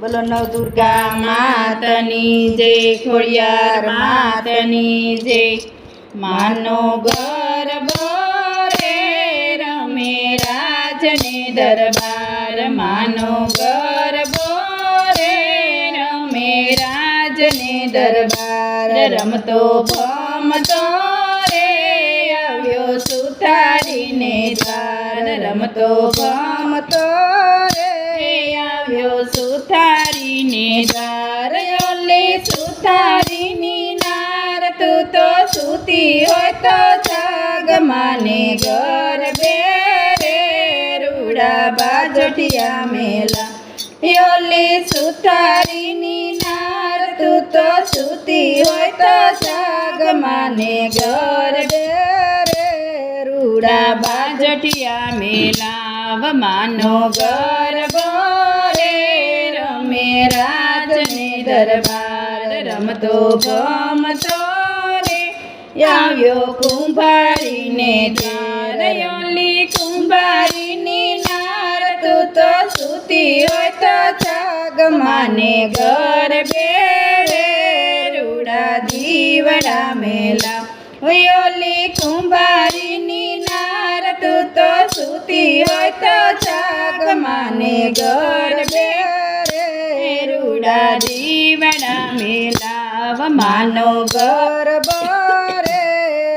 બોલો નવદુર્ગા માતની જય, ખોડિયાર માતની જય। માનો ગરબો રે રમે રાજને દરબાર, માનો ગરબો રે રમે રાજને દરબાર। રમતો ભમતો રે આવ્યો સુતારીને દ્વાર, રમતો ભમતો રે આવ્યો સુતારીને દ્વાર। ઓલી સુતારીની નાર તું તો સૂતી હોય તો જાગ, માને ગરબે રે રૂડા બાજોટિયા મેલા। ઓલી સુતારીની નાર તું તો સૂતી હોય તો જાગ, માને ગરબે રે રૂડા બાજોટિયા મેલા। માનો ગરબો રે રમે રાજને દરબાર, રમતો ભમતો રે આવ્યો કુંભારીને દ્વાર। ઓલી કુંભારીની નાર તું તો સૂતી હોય તો જાગ, માને ગરબે રે રૂડા દીવડા મેલા। ઓલી કુંભારીની નાર તું તો સૂતી હોય તો જાગ, માને ગરબે રે રૂડા દીવડા મેલા। માનો ગરબો રે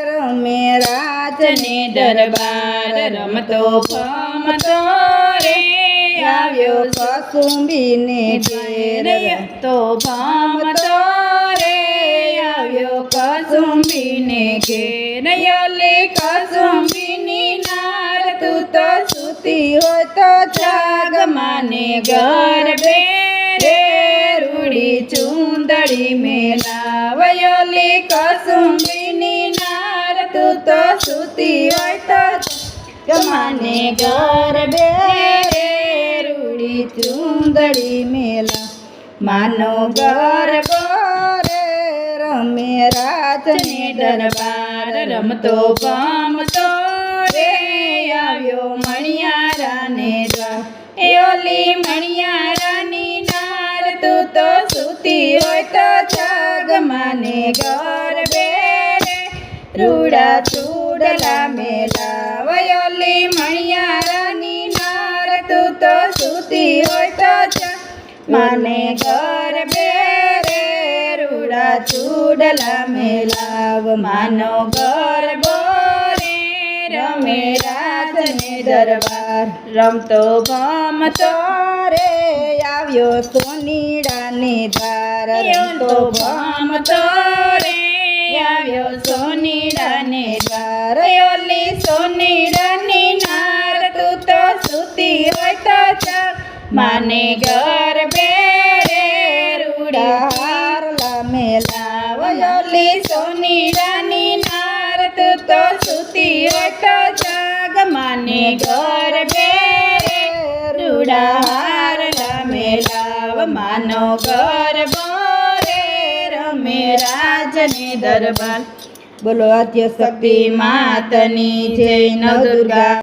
રમે રાજને દરબાર, રમતો ભમતો રે આવ્યો કસુંબીને ઘેર, તો ભમતો રે આવ્યો કસુંબીને ઘેર। ઓલી કસુંબીની નાર તું તો સૂતી હોય તો જાગ, માને ગરબે રે રૂડી ચુંદડી મેલા। ઓલી કસુંબીની નાર તું તો સૂતી હોય તો જાગ, માને ગરબે રે રૂડી ચુંદડી મેલા। માનો ગરબો રે રમે રાજને દરબાર, રમતો ભમતો રે આવ્યો મણિયારાને દ્વાર। ઓલી મણિયારાની નાર તું તો સૂતી હોય તો જાગ, માને ગરબે રે રૂડા ચૂડલા મેલા। ઓલી મણિયારાની નાર તું તો સૂતી હોય તો જાગ, માને ગરબે રે રૂડા ચૂડલા મેલા। માનો ગરબો રે રમે રાજને દરબાર, રમતો ભમતો રે આવ્યો સોનીડાને દ્વાર। રમતો ભમતો રે આવ્યો સોનીડાને દ્વાર। ઓલી સોનીડાની નાર તું તો સૂતી હોય તો જાગ, માને ગરબે રે રૂડા હારલા મેલા। ઓલી સોનીડાની નાર તું તો સૂતી હોય તો જાગ, માને ગરબે રે રૂડા હારલા મેલા। માનો ગરબો રે રમે રાજને દરબાર, બોલો આદ્ય શક્તિ માતની જય, નવદુર્ગા।